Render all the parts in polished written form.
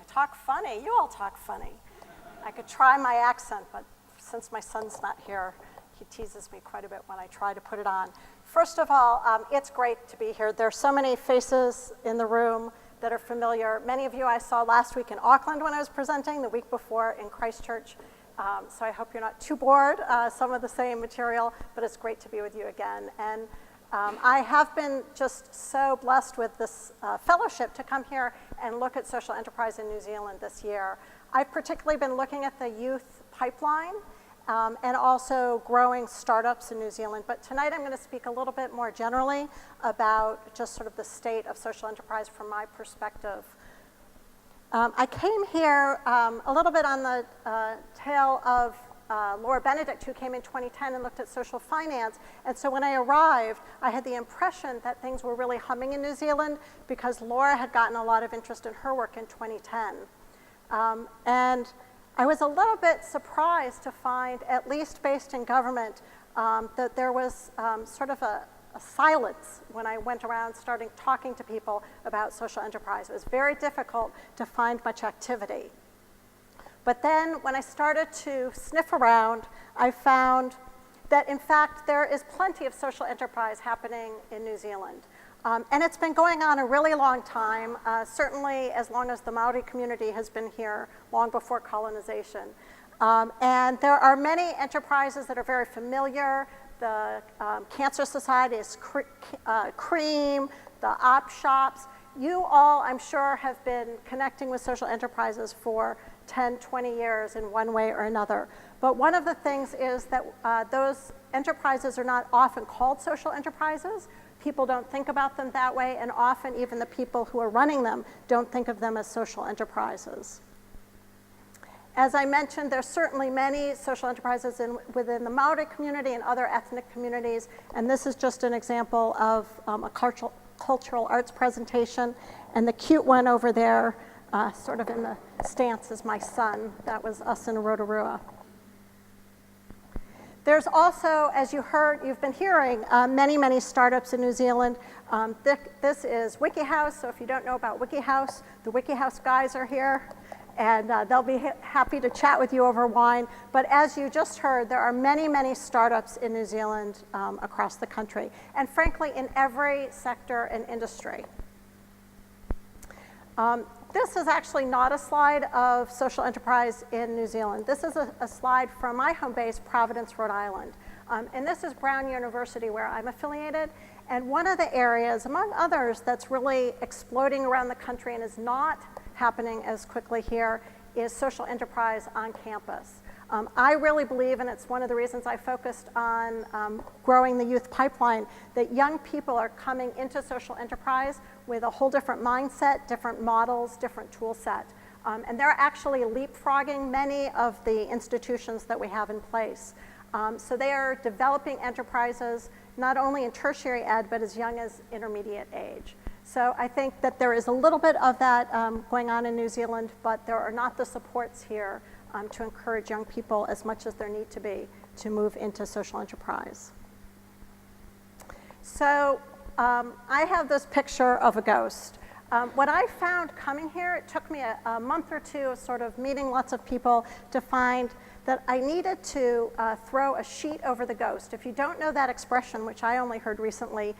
talk funny. You all talk funny. I could try my accent, but since my son's not here, he teases me quite a bit when I try to put it on. First of all, it's great to be here. There are so many faces in the room that are familiar. Many of you I saw last week in Auckland when I was presenting, the week before in Christchurch. So I hope you're not too bored, some of the same material, but it's great to be with you again. And I have been just so blessed with this fellowship to come here and look at social enterprise in New Zealand this year. I've particularly been looking at the youth pipeline and also growing startups in New Zealand. But tonight I'm going to speak a little bit more generally about just sort of the state of social enterprise from my perspective. I came here a little bit on the tail of Laura Benedict, who came in 2010 and looked at social finance. And so when I arrived, I had the impression that things were really humming in New Zealand because Laura had gotten a lot of interest in her work in 2010. And I was a little bit surprised to find, at least based in government, that there was sort of a silence when I went around starting talking to people about social enterprise. It was very difficult to find much activity. But then when I started to sniff around, I found that in fact there is plenty of social enterprise happening in New Zealand. And it's been going on a really long time, certainly as long as the Maori community has been here, long before colonization. And there are many enterprises that are very familiar. The Cancer Society's Cream, the op shops. You all, I'm sure, have been connecting with social enterprises for 10, 20 years in one way or another. But one of the things is that those enterprises are not often called social enterprises. People don't think about them that way, and often even the people who are running them don't think of them as social enterprises. As I mentioned, there's certainly many social enterprises within the Maori community and other ethnic communities, and this is just an example of a cultural arts presentation. And the cute one over there, sort of in the stance, is my son. That was us in Rotorua. There's also, as you've been hearing, many, many startups in New Zealand. This is WikiHouse, so if you don't know about WikiHouse, the WikiHouse guys are here, and they'll be happy to chat with you over wine. But as you just heard, there are many, many startups in New Zealand across the country, and frankly, in every sector and industry. This is actually not a slide of social enterprise in New Zealand. This is a slide from my home base, Providence, Rhode Island. And this is Brown University, where I'm affiliated. And one of the areas, among others, that's really exploding around the country and is not happening as quickly here is social enterprise on campus. I really believe, and it's one of the reasons I focused on growing the youth pipeline, that young people are coming into social enterprise with a whole different mindset, different models, different tool set. And they're actually leapfrogging many of the institutions that we have in place. So they are developing enterprises not only in tertiary ed, but as young as intermediate age. So I think that there is a little bit of that going on in New Zealand, but there are not the supports here to encourage young people as much as there need to be to move into social enterprise. So I have this picture of a ghost. What I found coming here, it took me a month or two of sort of meeting lots of people to find that I needed to throw a sheet over the ghost. If you don't know that expression, which I only heard recently,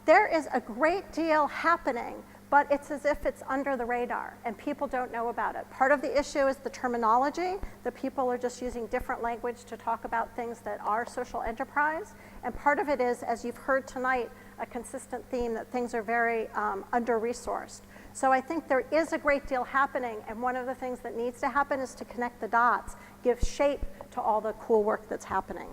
there is a great deal happening, but it's as if it's under the radar and people don't know about it. Part of the issue is the terminology. The people are just using different language to talk about things that are social enterprise. And part of it is, as you've heard tonight, a consistent theme that things are very under-resourced. So I think there is a great deal happening, and one of the things that needs to happen is to connect the dots, give shape to all the cool work that's happening.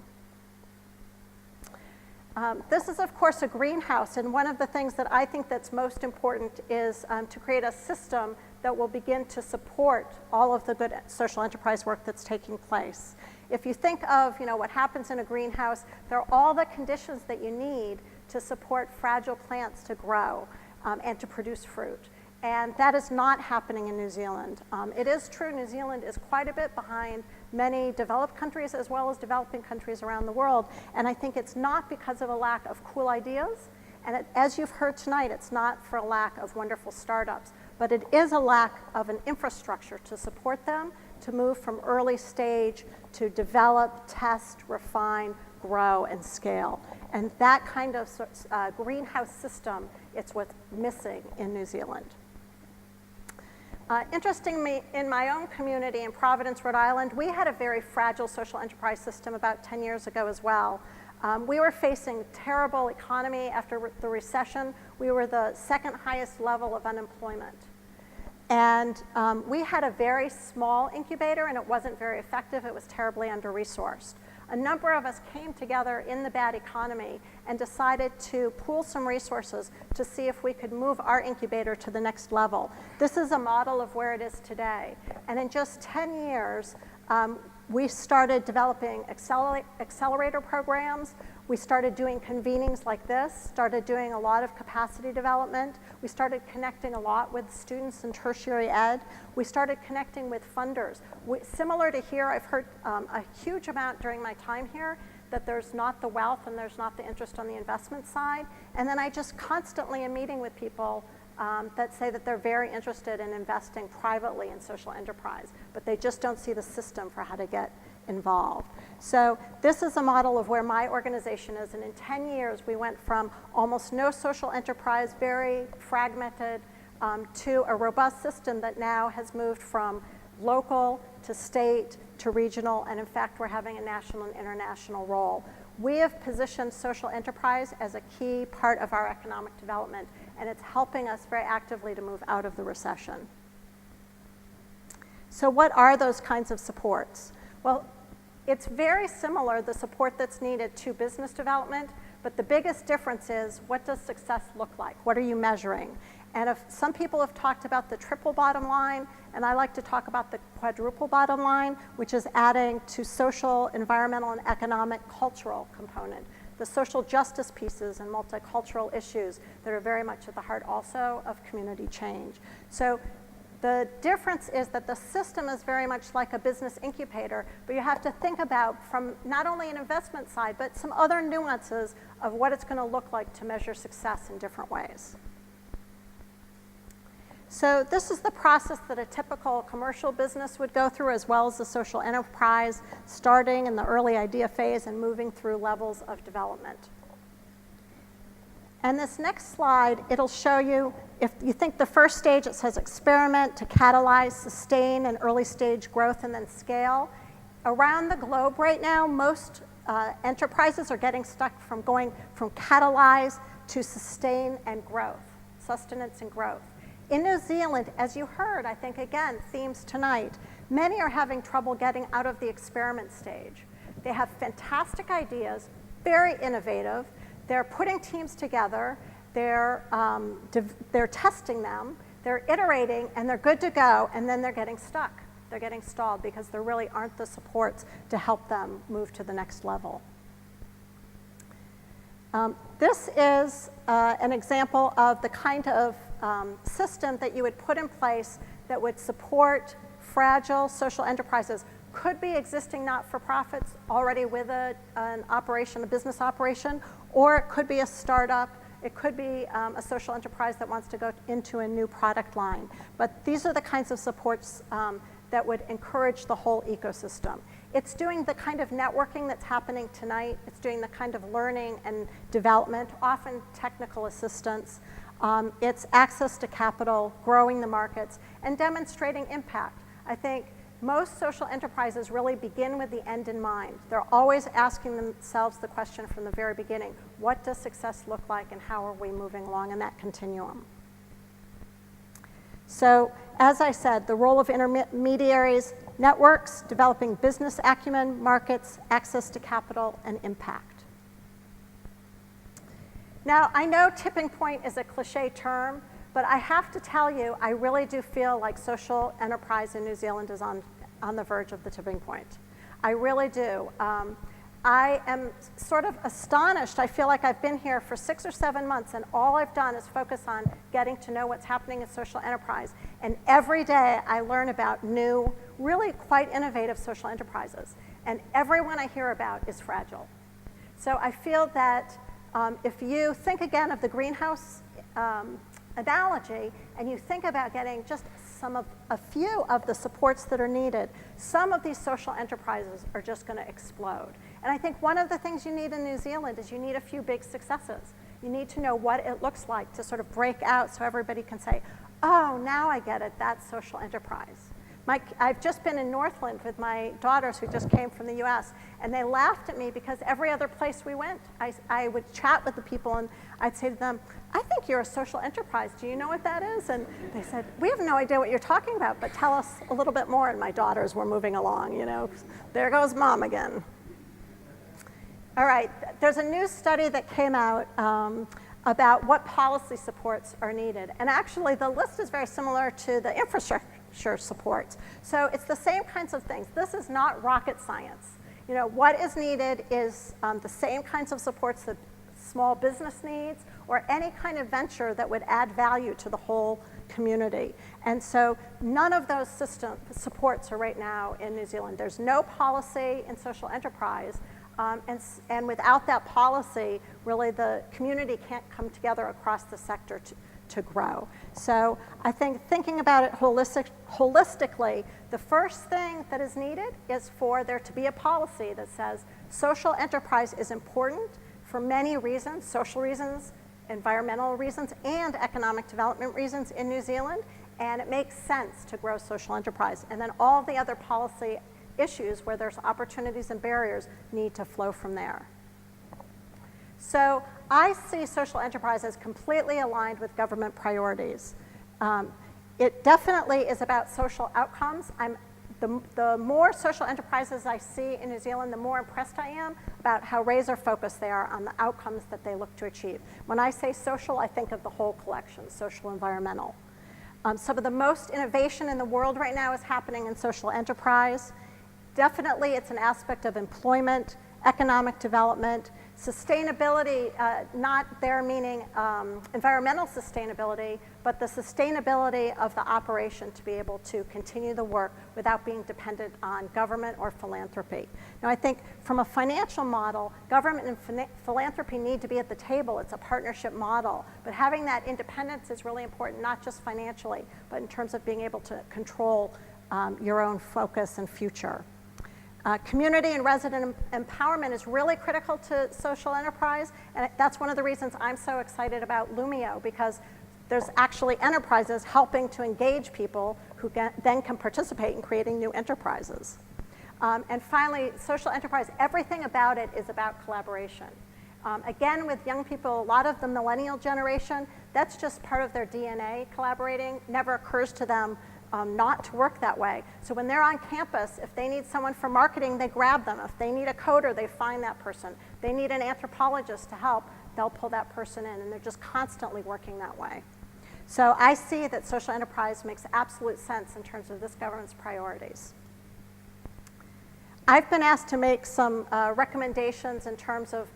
This is, of course, a greenhouse, and one of the things that I think that's most important is to create a system that will begin to support all of the good social enterprise work that's taking place. If you think of what happens in a greenhouse, there are all the conditions that you need to support fragile plants to grow and to produce fruit. And that is not happening in New Zealand. It is true New Zealand is quite a bit behind many developed countries as well as developing countries around the world. And I think it's not because of a lack of cool ideas. And as you've heard tonight, it's not for a lack of wonderful startups. but it is a lack of an infrastructure to support them to move from early stage to develop, test, refine, grow, and scale. And that kind of greenhouse system, it's what's missing in New Zealand. Interestingly, in my own community in Providence, Rhode Island, we had a very fragile social enterprise system about 10 years ago as well. We were facing terrible economy after the recession. We were the second highest level of unemployment. And we had a very small incubator, and it wasn't very effective. It was terribly under-resourced. A number of us came together in the bad economy and decided to pool some resources to see if we could move our incubator to the next level. This is a model of where it is today. And in just 10 years, we started developing accelerator programs. We started doing convenings like this, started doing a lot of capacity development. We started connecting a lot with students in tertiary ed. We started connecting with funders. Similar to here, I've heard a huge amount during my time here that there's not the wealth and there's not the interest on the investment side. And then I just constantly am meeting with people that say that they're very interested in investing privately in social enterprise, but they just don't see the system for how to get involved. So this is a model of where my organization is, and in 10 years we went from almost no social enterprise, very fragmented, to a robust system that now has moved from local to state to regional, and in fact we're having a national and international role. We have positioned social enterprise as a key part of our economic development, and it's helping us very actively to move out of the recession. So what are those kinds of supports? Well, it's very similar, the support that's needed to business development, but the biggest difference is, what does success look like? What are you measuring? And if some people have talked about the triple bottom line, and I like to talk about the quadruple bottom line, which is adding to social, environmental, and economic cultural component. The social justice pieces and multicultural issues that are very much at the heart also of community change. So the difference is that the system is very much like a business incubator, but you have to think about from not only an investment side, but some other nuances of what it's going to look like to measure success in different ways. So this is the process that a typical commercial business would go through, as well as the social enterprise, starting in the early idea phase and moving through levels of development. And this next slide, it'll show you, if you think the first stage, it says experiment to catalyze, sustain, and early stage growth, and then scale. Around the globe right now, most enterprises are getting stuck from going from catalyze to sustain and growth, sustenance and growth. In New Zealand, as you heard, I think, again, themes tonight, many are having trouble getting out of the experiment stage. They have fantastic ideas, very innovative. They're putting teams together, they're testing them, they're iterating, and they're good to go, and then they're getting stuck. They're getting stalled because there really aren't the supports to help them move to the next level. This is an example of the kind of system that you would put in place that would support fragile social enterprises. Could be existing not-for-profits already with an operation, a business operation, or it could be a startup. It could be a social enterprise that wants to go into a new product line. But these are the kinds of supports that would encourage the whole ecosystem. It's doing the kind of networking that's happening tonight. It's doing the kind of learning and development, often technical assistance. It's access to capital, growing the markets, and demonstrating impact. I think most social enterprises really begin with the end in mind. They're always asking themselves the question from the very beginning, what does success look like and how are we moving along in that continuum? So, as I said, the role of intermediaries, networks, developing business acumen, markets, access to capital, and impact. Now, I know tipping point is a cliche term, but I have to tell you, I really do feel like social enterprise in New Zealand is on the verge of the tipping point. I really do. I am sort of astonished. I feel like I've been here for 6 or 7 months, and all I've done is focus on getting to know what's happening in social enterprise. And every day I learn about new, really quite innovative social enterprises. And everyone I hear about is fragile. So I feel that if you think again of the greenhouse analogy and you think about getting just a few of the supports that are needed, some of these social enterprises are just going to explode. And I think one of the things you need in New Zealand is you need a few big successes. You need to know what it looks like to sort of break out so everybody can say, oh, now I get it, that's social enterprise. I've just been in Northland with my daughters who just came from the US, and they laughed at me because every other place we went, I would chat with the people and I'd say to them, I think you're a social enterprise. Do you know what that is? And they said, we have no idea what you're talking about, but tell us a little bit more. And my daughters were moving along, you know. There goes mom again. All right, there's a new study that came out about what policy supports are needed. And actually, the list is very similar to the infrastructure supports. So it's the same kinds of things. This is not rocket science. You know, what is needed is the same kinds of supports that small business needs or any kind of venture that would add value to the whole community. And so none of those supports are right now in New Zealand. There's no policy in social enterprise. And without that policy, really the community can't come together across the sector to grow. So I think thinking about it holistically, the first thing that is needed is for there to be a policy that says social enterprise is important for many reasons, social reasons, environmental reasons, and economic development reasons in New Zealand, and it makes sense to grow social enterprise. And then all the other policy issues where there's opportunities and barriers need to flow from there. So I see social enterprise as completely aligned with government priorities. It definitely is about social outcomes. The more social enterprises I see in New Zealand, the more impressed I am about how razor focused they are on the outcomes that they look to achieve. When I say social, I think of the whole collection, social, environmental. Some of the most innovation in the world right now is happening in social enterprise. Definitely, it's an aspect of employment, economic development, sustainability, not there meaning environmental sustainability, but the sustainability of the operation to be able to continue the work without being dependent on government or philanthropy. Now, I think from a financial model, government and philanthropy need to be at the table. It's a partnership model, but having that independence is really important, not just financially, but in terms of being able to control your own focus and future. Community and resident empowerment is really critical to social enterprise, and that's one of the reasons I'm so excited about Lumio, because there's actually enterprises helping to engage people who then can participate in creating new enterprises. And finally, social enterprise, everything about it is about collaboration. Again, with young people, a lot of the millennial generation, that's just part of their DNA, collaborating. Never occurs to them not to work that way. So when they're on campus, if they need someone for marketing, they grab them. If they need a coder, they find that person. If they need an anthropologist to help, they'll pull that person in, and they're just constantly working that way. So I see that social enterprise makes absolute sense in terms of this government's priorities. I've been asked to make some recommendations in terms of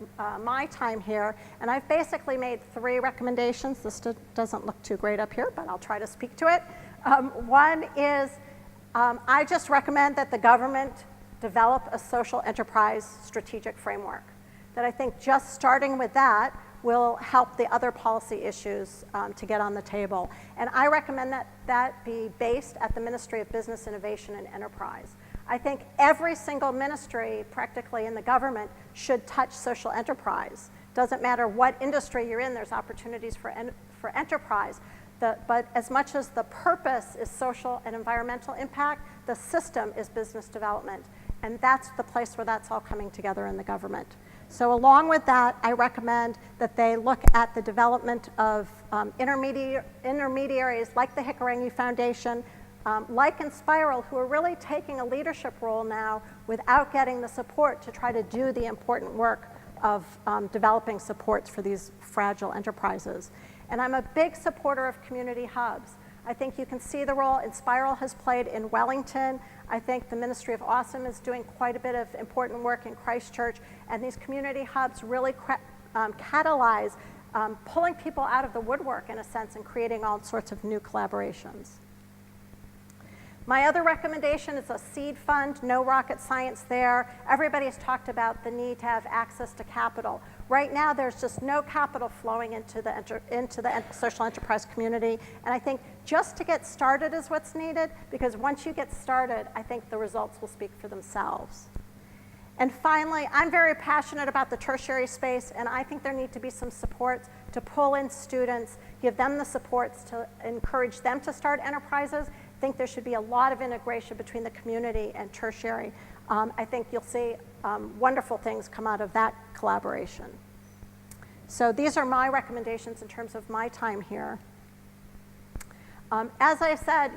my time here, and I've basically made 3 recommendations. This doesn't look too great up here, but I'll try to speak to it. One is I just recommend that the government develop a social enterprise strategic framework. That I think just starting with that will help the other policy issues to get on the table. And I recommend that that be based at the Ministry of Business, Innovation, and Enterprise. I think every single ministry practically in the government should touch social enterprise. Doesn't matter what industry you're in, there's opportunities for enterprise. But as much as the purpose is social and environmental impact, the system is business development. And that's the place where that's all coming together in the government. So along with that, I recommend that they look at the development of intermediaries like the Hikurangi Foundation, like Inspiral, who are really taking a leadership role now without getting the support to try to do the important work of developing supports for these fragile enterprises. And I'm a big supporter of community hubs. I think you can see the role Inspiral has played in Wellington. I think the Ministry of Awesome is doing quite a bit of important work in Christchurch, and these community hubs really catalyze pulling people out of the woodwork, in a sense, and creating all sorts of new collaborations. My other recommendation is a seed fund, no rocket science there. Everybody has talked about the need to have access to capital. Right now, there's just no capital flowing into the social enterprise community, and I think just to get started is what's needed, because once you get started, I think the results will speak for themselves. And finally, I'm very passionate about the tertiary space, and I think there need to be some supports to pull in students, give them the supports to encourage them to start enterprises. I think there should be a lot of integration between the community and tertiary. I think you'll see wonderful things come out of that collaboration. So these are my recommendations in terms of my time here. As I said,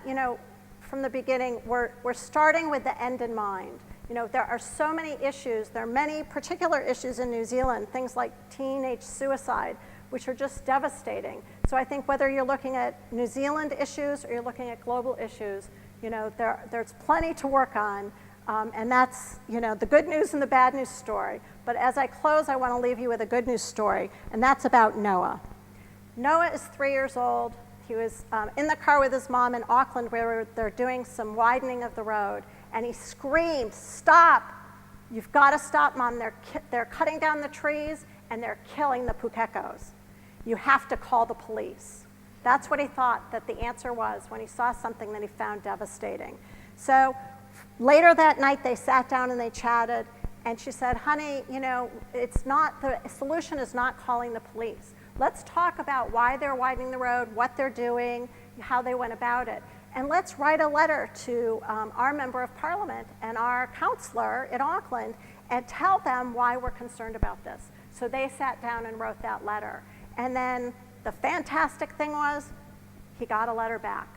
from the beginning, we're starting with the end in mind. There are so many issues. There are many particular issues in New Zealand, things like teenage suicide, which are just devastating. So I think whether you're looking at New Zealand issues or you're looking at global issues, there's plenty to work on. And that's, the good news and the bad news story. But as I close, I want to leave you with a good news story, and that's about Noah. Noah is 3 years old. He was in the car with his mom in Auckland where they're doing some widening of the road, and he screamed, "Stop! You've got to stop, Mom. They're cutting down the trees, and they're killing the pukekos. You have to call the police." That's what he thought that the answer was when he saw something that he found devastating. So later that night, they sat down and they chatted, and she said, "Honey, it's not, the solution is not calling the police. Let's talk about why they're widening the road, what they're doing, how they went about it. And let's write a letter to our member of parliament and our councillor in Auckland and tell them why we're concerned about this." So they sat down and wrote that letter. And then the fantastic thing was, he got a letter back.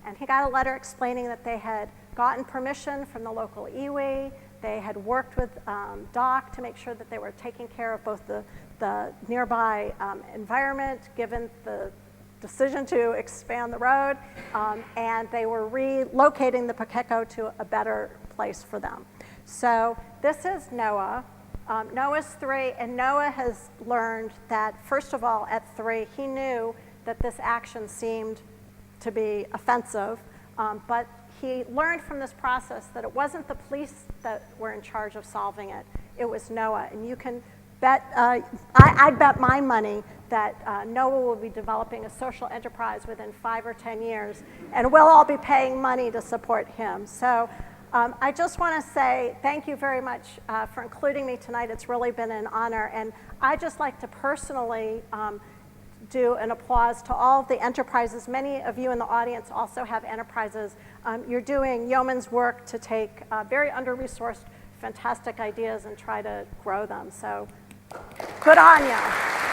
And he got a letter explaining that they had gotten permission from the local iwi. They had worked with DOC to make sure that they were taking care of both the nearby environment, given the decision to expand the road, and they were relocating the pukeko to a better place for them. So this is Noah. Noah's 3, and Noah has learned that, first of all, at 3, he knew that this action seemed to be offensive, but he learned from this process that it wasn't the police that were in charge of solving it, it was Noah. And you can bet, I'd bet my money that Noah will be developing a social enterprise within 5 or 10 years, and we'll all be paying money to support him. So I just want to say thank you very much for including me tonight. It's really been an honor, and I'd just like to personally do an applause to all of the enterprises. Many of you in the audience also have enterprises. You're doing yeoman's work to take very under-resourced, fantastic ideas and try to grow them. So good on you.